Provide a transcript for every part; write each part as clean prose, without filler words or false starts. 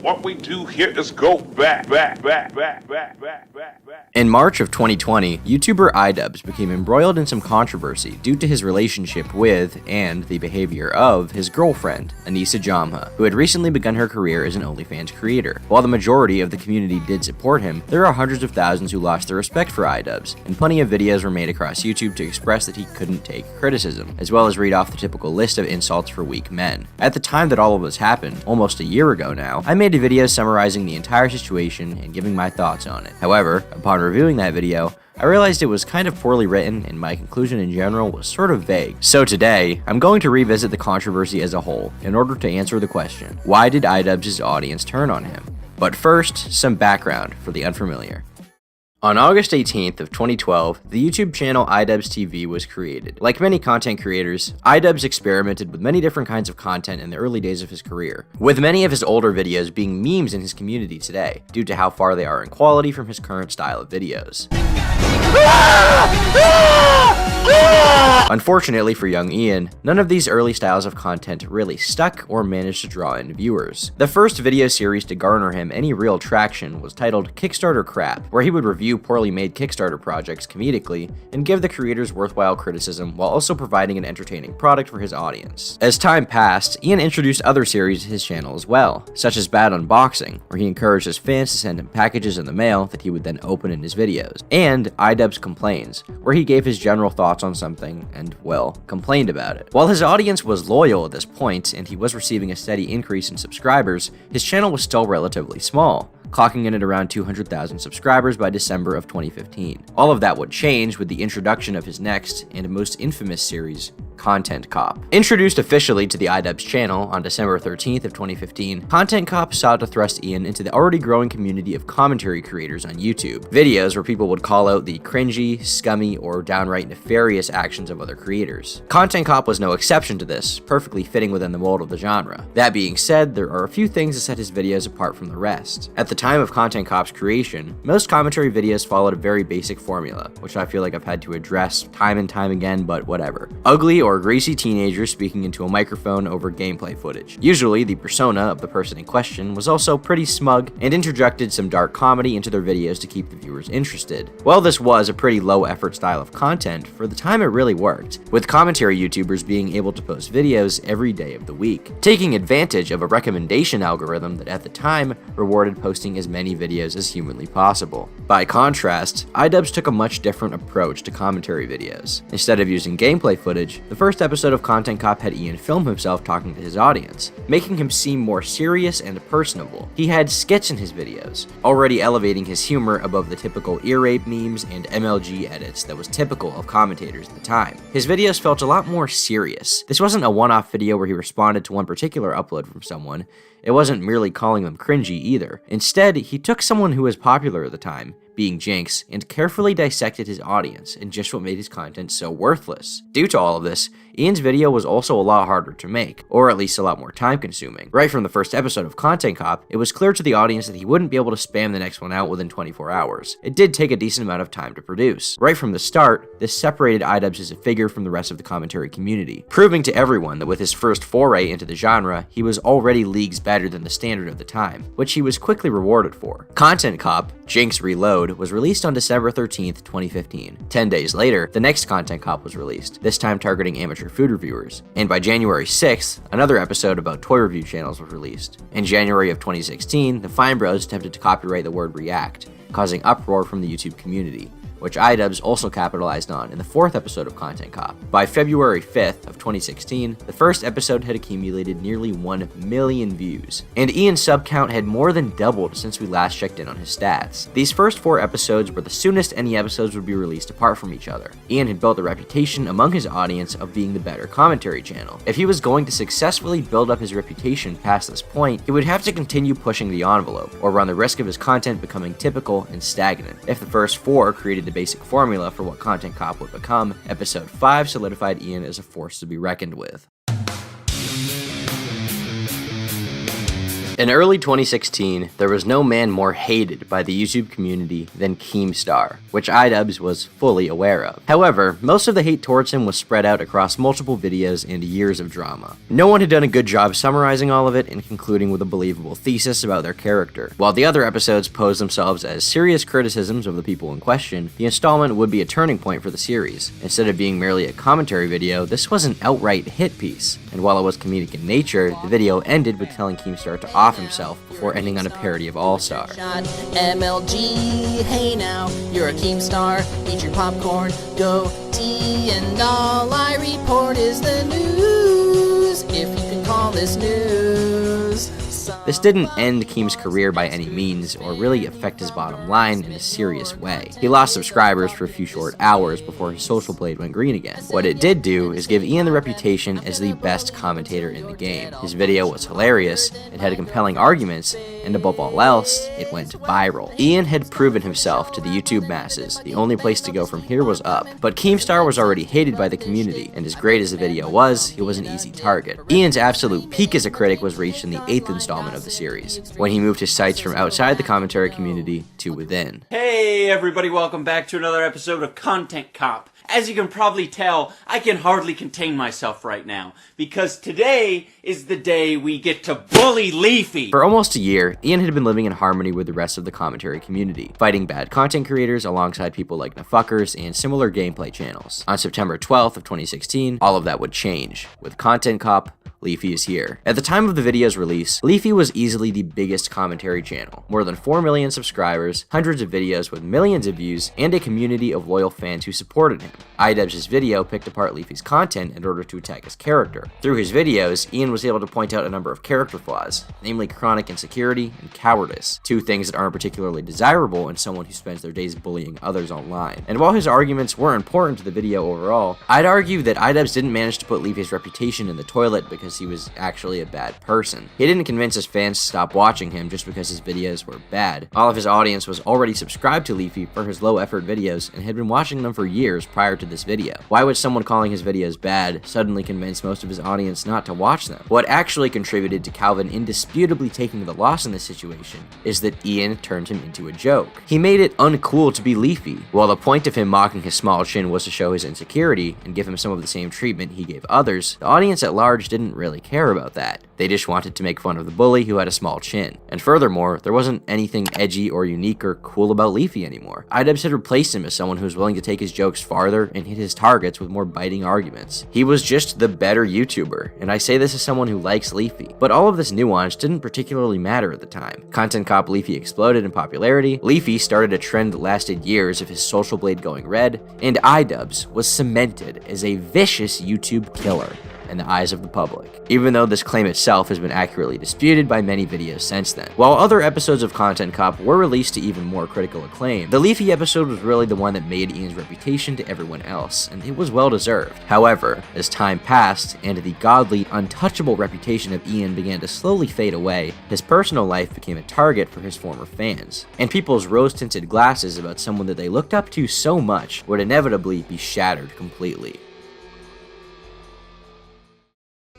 What we do here is go back. In March of 2020, YouTuber Idubbbz became embroiled in some controversy due to his relationship with, and the behavior of, his girlfriend, Anisa Saga, who had recently begun her career as an OnlyFans creator. While the majority of the community did support him, there are hundreds of thousands who lost their respect for Idubbbz, and plenty of videos were made across YouTube to express that he couldn't take criticism, as well as read off the typical list of insults for weak men. At the time that all of this happened, almost a year ago now, I made a video summarizing the entire situation and giving my thoughts on it. However, upon reviewing that video, I realized it was kind of poorly written and my conclusion in general was sort of vague. So today, I'm going to revisit the controversy as a whole in order to answer the question, why did Idubbbz's audience turn on him? But first, some background for the unfamiliar. On August 18th of 2012, the YouTube channel Idubbbz TV was created. Like many content creators, Idubbbz experimented with many different kinds of content in the early days of his career, with many of his older videos being memes in his community today, due to how far they are in quality from his current style of videos. Unfortunately for young Ian, none of these early styles of content really stuck or managed to draw in viewers. The first video series to garner him any real traction was titled Kickstarter Crap, where he would review poorly made Kickstarter projects comedically and give the creators worthwhile criticism while also providing an entertaining product for his audience. As time passed, Ian introduced other series to his channel as well, such as Bad Unboxing, where he encouraged his fans to send him packages in the mail that he would then open in his videos, and Idubbbz Complains, where he gave his general thoughts on something and, well, complained about it. While his audience was loyal at this point and he was receiving a steady increase in subscribers, his channel was still relatively small, clocking in at around 200,000 subscribers by December of 2015. All of that would change with the introduction of his next and most infamous series, Content Cop. Introduced officially to the Idubbbz channel on December 13th of 2015, Content Cop sought to thrust Ian into the already growing community of commentary creators on YouTube, videos where people would call out the cringy, scummy, or downright nefarious actions of other creators. Content Cop was no exception to this, perfectly fitting within the mold of the genre. That being said, there are a few things that set his videos apart from the rest. At the time of Content Cop's creation, most commentary videos followed a very basic formula, which I feel like I've had to address time and time again, but whatever. Ugly or greasy teenagers speaking into a microphone over gameplay footage. Usually, the persona of the person in question was also pretty smug and interjected some dark comedy into their videos to keep the viewers interested. While this was a pretty low-effort style of content, for the time it really worked, with commentary YouTubers being able to post videos every day of the week, taking advantage of a recommendation algorithm that at the time rewarded posting as many videos as humanly possible. By contrast, Idubbbz took a much different approach to commentary videos. Instead of using gameplay footage, the first episode of Content Cop had Ian film himself talking to his audience, making him seem more serious and personable. He had skits in his videos, already elevating his humor above the typical ear rape memes and MLG edits that was typical of commentators at the time. His videos felt a lot more serious. This wasn't a one-off video where he responded to one particular upload from someone. It wasn't merely calling them cringy either. Instead, he took someone who was popular at the time, being Jinx, and carefully dissected his audience and just what made his content so worthless. Due to all of this, Ian's video was also a lot harder to make, or at least a lot more time consuming. Right from the first episode of Content Cop, it was clear to the audience that he wouldn't be able to spam the next one out within 24 hours. It did take a decent amount of time to produce. Right from the start, this separated Idubbbz as a figure from the rest of the commentary community, proving to everyone that with his first foray into the genre, he was already leagues better than the standard of the time, which he was quickly rewarded for. Content Cop, Jinx Reload, was released on December 13th, 2015. 10 days later, the next Content Cop was released, this time targeting amateur food reviewers. And by January 6th, another episode about toy review channels was released. In January of 2016, the Fine Bros attempted to copyright the word react, causing uproar from the YouTube community, which Idubbbz also capitalized on in the fourth episode of Content Cop. By February 5th of 2016, the first episode had accumulated nearly 1 million views, and Ian's sub count had more than doubled since we last checked in on his stats. These first 4 episodes were the soonest any episodes would be released apart from each other. Ian had built a reputation among his audience of being the better commentary channel. If he was going to successfully build up his reputation past this point, he would have to continue pushing the envelope, or run the risk of his content becoming typical and stagnant. If the first 4 created the basic formula for what Content Cop would become, episode 5 solidified Ian as a force to be reckoned with. In early 2016, there was no man more hated by the YouTube community than Keemstar, which Idubbbz was fully aware of. However, most of the hate towards him was spread out across multiple videos and years of drama. No one had done a good job summarizing all of it and concluding with a believable thesis about their character. While the other episodes posed themselves as serious criticisms of the people in question, the installment would be a turning point for the series. Instead of being merely a commentary video, this was an outright hit piece, and while it was comedic in nature, the video ended with telling Keemstar to off himself before ending on a parody of All Star. MLG, hey now, you're a Keemstar, eat your popcorn, go tea, and all I report is the news, if you can call this news. This didn't end Keem's career by any means, or really affect his bottom line in a serious way. He lost subscribers for a few short hours before his social blade went green again. What it did do is give Ian the reputation as the best commentator in the game. His video was hilarious, it had compelling arguments, and above all else, it went viral. Ian had proven himself to the YouTube masses. The only place to go from here was up. But Keemstar was already hated by the community, and as great as the video was, he was an easy target. Ian's absolute peak as a critic was reached in the 8th installment of the series, when he moved his sights from outside the commentary community to within. Hey everybody, welcome back to another episode of Content Cop. As you can probably tell, I can hardly contain myself right now, because today is the day we get to bully Leafy! For almost a year, Ian had been living in harmony with the rest of the commentary community, fighting bad content creators alongside people like Nafuckers and similar gameplay channels. On September 12th of 2016, all of that would change. With Content Cop, Leafy is here. At the time of the video's release, Leafy was easily the biggest commentary channel. More than 4 million subscribers, hundreds of videos with millions of views, and a community of loyal fans who supported him. Idubbbz's video picked apart Leafy's content in order to attack his character. Through his videos, Ian was able to point out a number of character flaws, namely chronic insecurity and cowardice, two things that aren't particularly desirable in someone who spends their days bullying others online. And while his arguments were important to the video overall, I'd argue that Idubbbz didn't manage to put Leafy's reputation in the toilet because he was actually a bad person. He didn't convince his fans to stop watching him just because his videos were bad. All of his audience was already subscribed to Leafy for his low-effort videos and had been watching them for years prior to this video. Why would someone calling his videos bad suddenly convince most of his audience not to watch them? What actually contributed to Calvin indisputably taking the loss in this situation is that Ian turned him into a joke. He made it uncool to be Leafy. While the point of him mocking his small chin was to show his insecurity and give him some of the same treatment he gave others, the audience at large didn't really care about that. They just wanted to make fun of the bully who had a small chin. And furthermore, there wasn't anything edgy or unique or cool about Leafy anymore. Idubbbz had replaced him as someone who was willing to take his jokes farther and hit his targets with more biting arguments. He was just the better YouTuber, and I say this as someone who likes Leafy. But all of this nuance didn't particularly matter at the time. Content Cop Leafy exploded in popularity, Leafy started a trend that lasted years of his social blade going red, and Idubbbz was cemented as a vicious YouTube killer in the eyes of the public, even though this claim itself has been accurately disputed by many videos since then. While other episodes of Content Cop were released to even more critical acclaim, the Leafy episode was really the one that made Ian's reputation to everyone else, and it was well deserved. However, as time passed and the godly, untouchable reputation of Ian began to slowly fade away, his personal life became a target for his former fans, and people's rose-tinted glasses about someone that they looked up to so much would inevitably be shattered completely.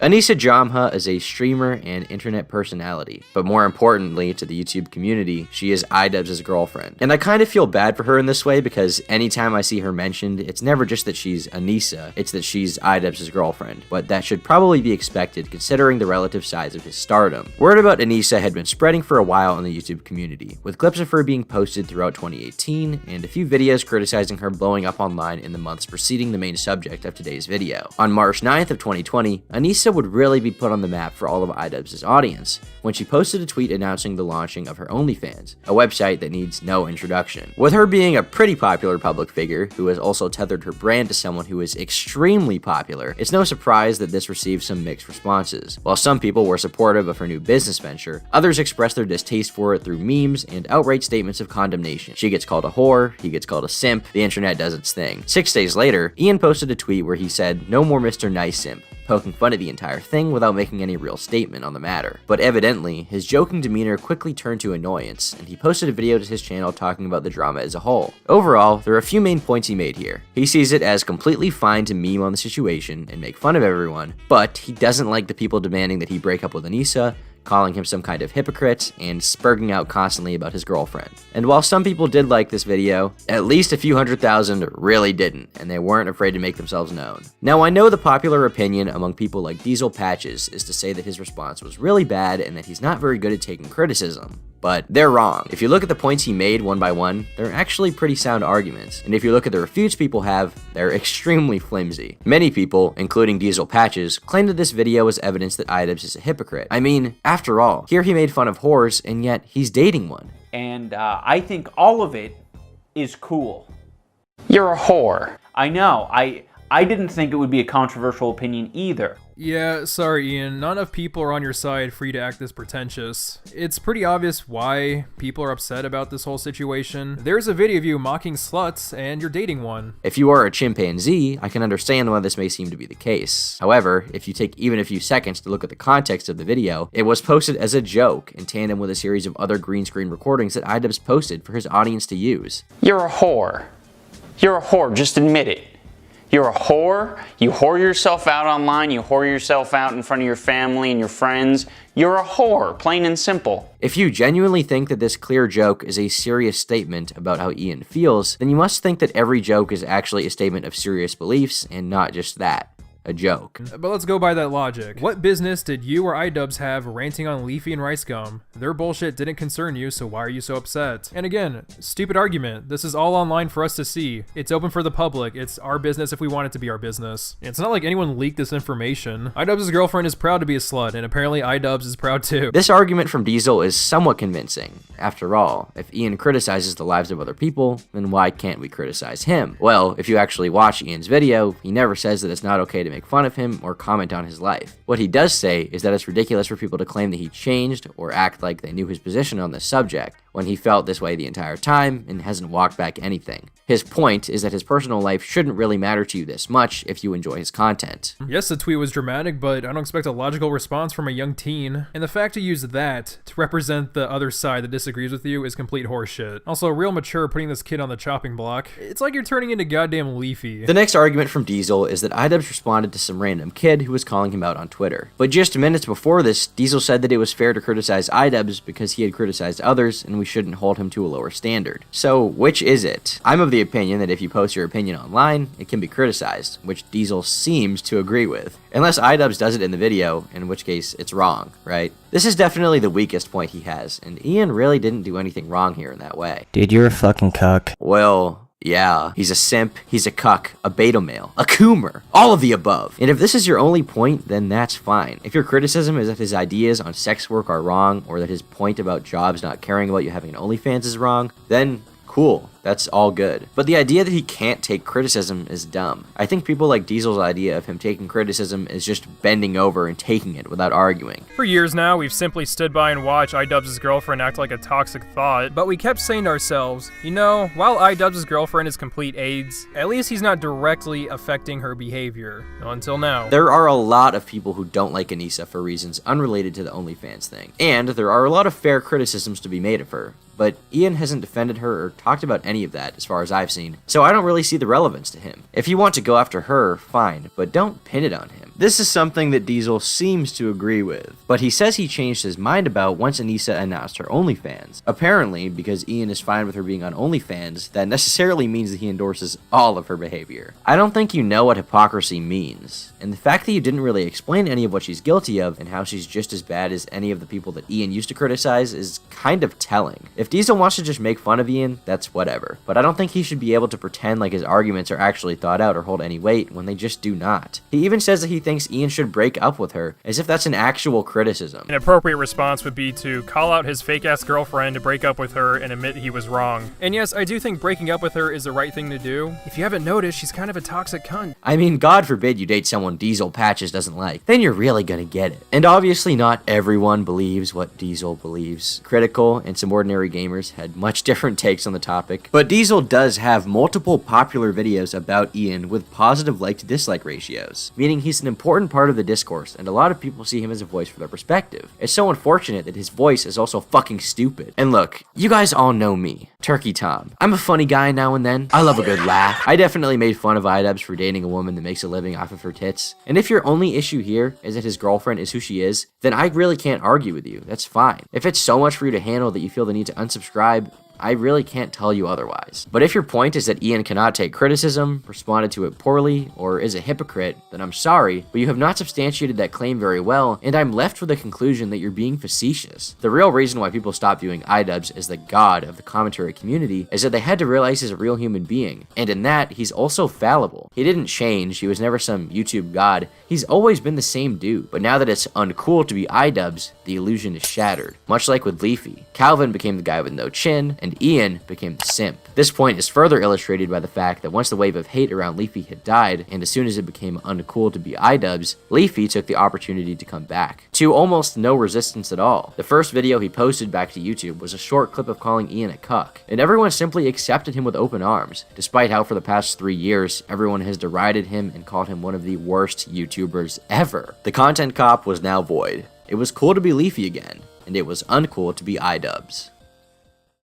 Anisa Saga is a streamer and internet personality, but more importantly to the YouTube community, she is Idubbbz's girlfriend. And I kind of feel bad for her in this way because anytime I see her mentioned, it's never just that she's Anisa, it's that she's Idubbbz's girlfriend, but that should probably be expected considering the relative size of his stardom. Word about Anisa had been spreading for a while in the YouTube community, with clips of her being posted throughout 2018 and a few videos criticizing her blowing up online in the months preceding the main subject of today's video. On March 9th of 2020, Anisa would really be put on the map for all of Idubbbz's audience when she posted a tweet announcing the launching of her OnlyFans, a website that needs no introduction. With her being a pretty popular public figure who has also tethered her brand to someone who is extremely popular, it's no surprise that this received some mixed responses. While some people were supportive of her new business venture, others expressed their distaste for it through memes and outright statements of condemnation. She gets called a whore, he gets called a simp, the internet does its thing. 6 days later, Ian posted a tweet where he said, "No more Mr. Nice Simp," poking fun at the entire thing without making any real statement on the matter. But evidently, his joking demeanor quickly turned to annoyance, and he posted a video to his channel talking about the drama as a whole. Overall, there are a few main points he made here. He sees it as completely fine to meme on the situation and make fun of everyone, but he doesn't like the people demanding that he break up with Anisa, calling him some kind of hypocrite, and spurging out constantly about his girlfriend. And while some people did like this video, at least a few 100,000 really didn't, and they weren't afraid to make themselves known. Now, I know the popular opinion among people like Diesel Patches is to say that his response was really bad and that he's not very good at taking criticism. But they're wrong. If you look at the points he made one by one, they're actually pretty sound arguments. And if you look at the refutes people have, they're extremely flimsy. Many people, including Diesel Patches, claim that this video is evidence that Idubbbz is a hypocrite. I mean, after all, here he made fun of whores, and yet he's dating one. And I think all of it is cool. You're a whore. I know. I didn't think it would be a controversial opinion either. Yeah, sorry Ian, not enough people are on your side for you to act this pretentious. It's pretty obvious why people are upset about this whole situation. There's a video of you mocking sluts, and you're dating one. If you are a chimpanzee, I can understand why this may seem to be the case. However, if you take even a few seconds to look at the context of the video, it was posted as a joke in tandem with a series of other green screen recordings that Idubbbz posted for his audience to use. You're a whore. You're a whore, just admit it. You're a whore, you whore yourself out online, you whore yourself out in front of your family and your friends. You're a whore, plain and simple. If you genuinely think that this clear joke is a serious statement about how Ian feels, then you must think that every joke is actually a statement of serious beliefs and not just that. A joke. But let's go by that logic. What business did you or Idubbbz have ranting on Leafy and Rice Gum? Their bullshit didn't concern you, so why are you so upset? And again, stupid argument. This is all online for us to see. It's open for the public. It's our business if we want it to be our business. It's not like anyone leaked this information. Idubbbz's girlfriend is proud to be a slut, and apparently Idubbbz is proud too. This argument from Diesel is somewhat convincing. After all, if Ian criticizes the lives of other people, then why can't we criticize him? Well, if you actually watch Ian's video, he never says that it's not okay to make fun of him or comment on his life. What he does say is that it's ridiculous for people to claim that he changed or act like they knew his position on this subject when he felt this way the entire time and hasn't walked back anything. His point is that his personal life shouldn't really matter to you this much if you enjoy his content. Yes, the tweet was dramatic, but I don't expect a logical response from a young teen. And the fact to use that to represent the other side that disagrees with you is complete horseshit. Also, real mature putting this kid on the chopping block. It's like you're turning into goddamn Leafy. The next argument from Diesel is that Idubbbz responded to some random kid who was calling him out on Twitter. But just minutes before this, Diesel said that it was fair to criticize Idubbbz because he had criticized others and we shouldn't hold him to a lower standard. So, which is it? I'm of the opinion that if you post your opinion online, it can be criticized, which Diesel seems to agree with. Unless Idubbbz does it in the video, in which case it's wrong, right? This is definitely the weakest point he has, and Ian really didn't do anything wrong here in that way. Dude, you're a fucking cuck. Well, yeah, he's a simp, he's a cuck, a beta male, a coomer, all of the above. And if this is your only point, then that's fine. If your criticism is that his ideas on sex work are wrong, or that his point about jobs not caring about you having an OnlyFans is wrong, then cool. That's all good. But the idea that he can't take criticism is dumb. I think people like Diesel's idea of him taking criticism is just bending over and taking it without arguing. For years now, we've simply stood by and watched Idubbbz's girlfriend act like a toxic thought, but we kept saying to ourselves, you know, while Idubbbz's girlfriend is complete AIDS, at least he's not directly affecting her behavior. Until now. There are a lot of people who don't like Anisa for reasons unrelated to the OnlyFans thing, and there are a lot of fair criticisms to be made of her. But Ian hasn't defended her or talked about any of that as far as I've seen, so I don't really see the relevance to him. If you want to go after her, fine, but don't pin it on him. This is something that Diesel seems to agree with, but he says he changed his mind about once Anisa announced her OnlyFans. Apparently, because Ian is fine with her being on OnlyFans, that necessarily means that he endorses all of her behavior. I don't think you know what hypocrisy means, and the fact that you didn't really explain any of what she's guilty of and how she's just as bad as any of the people that Ian used to criticize is kind of telling. If Diesel wants to just make fun of Ian, that's whatever, but I don't think he should be able to pretend like his arguments are actually thought out or hold any weight when they just do not. He even says that he thinks Ian should break up with her, as if that's an actual criticism. An appropriate response would be to call out his fake-ass girlfriend to break up with her and admit he was wrong. And yes, I do think breaking up with her is the right thing to do. If you haven't noticed, she's kind of a toxic cunt. I mean, God forbid you date someone Diesel Patches doesn't like. Then you're really gonna get it. And obviously not everyone believes what Diesel believes. Critical and some ordinary gamers had much different takes on the topic, But Diesel does have multiple popular videos about Ian with positive like to dislike ratios, meaning he's an important part of the discourse and a lot of people see him as a voice for their perspective. It's so unfortunate that his voice is also fucking stupid. And look, you guys all know me, Turkey Tom. I'm a funny guy now and then. I love a good laugh. I definitely made fun of Idubbbz for dating a woman that makes a living off of her tits. And if your only issue here is that his girlfriend is who she is, then I really can't argue with you. That's fine. If it's so much for you to handle that you feel the need to unsubscribe, I really can't tell you otherwise. But if your point is that Ian cannot take criticism, responded to it poorly, or is a hypocrite, then I'm sorry, but you have not substantiated that claim very well, and I'm left with the conclusion that you're being facetious. The real reason why people stopped viewing Idubbbz as the god of the commentary community is that they had to realize he's a real human being, and in that, he's also fallible. He didn't change, he was never some YouTube god, he's always been the same dude. But now that it's uncool to be Idubbbz, the illusion is shattered. Much like with Leafy, Calvin became the guy with no chin, and Ian became the simp. This point is further illustrated by the fact that once the wave of hate around Leafy had died, and as soon as it became uncool to be Idubbbz, Leafy took the opportunity to come back, to almost no resistance at all. The first video he posted back to YouTube was a short clip of calling Ian a cuck, and everyone simply accepted him with open arms, despite how for the past 3 years, everyone has derided him and called him one of the worst YouTubers ever. The content cop was now void. It was cool to be Leafy again, and it was uncool to be Idubbbz.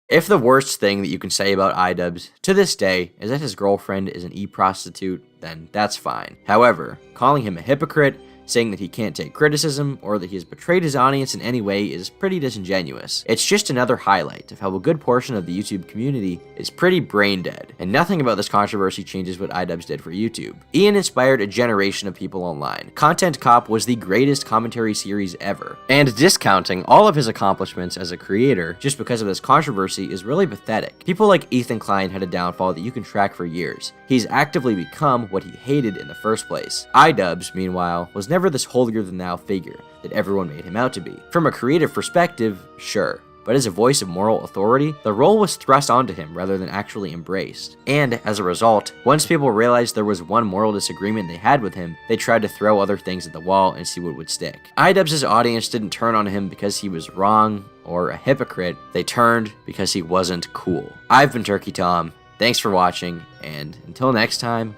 If the worst thing that you can say about Idubbbz to this day is that his girlfriend is an e-prostitute, then that's fine. However, calling him a hypocrite, saying that he can't take criticism, or that he has betrayed his audience in any way is pretty disingenuous. It's just another highlight of how a good portion of the YouTube community is pretty brain dead, and nothing about this controversy changes what Idubbbz did for YouTube. Ian inspired a generation of people online. Content Cop was the greatest commentary series ever, and discounting all of his accomplishments as a creator just because of this controversy is really pathetic. People like Ethan Klein had a downfall that you can track for years. He's actively become what he hated in the first place. Idubbbz, meanwhile, was never this holier-than-thou figure that everyone made him out to be. From a creative perspective, sure, but as a voice of moral authority, the role was thrust onto him rather than actually embraced. And as a result, once people realized there was one moral disagreement they had with him, they tried to throw other things at the wall and see what would stick. Idubbbz's audience didn't turn on him because he was wrong or a hypocrite, they turned because he wasn't cool. I've been Turkey Tom, thanks for watching, and until next time,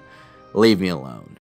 leave me alone.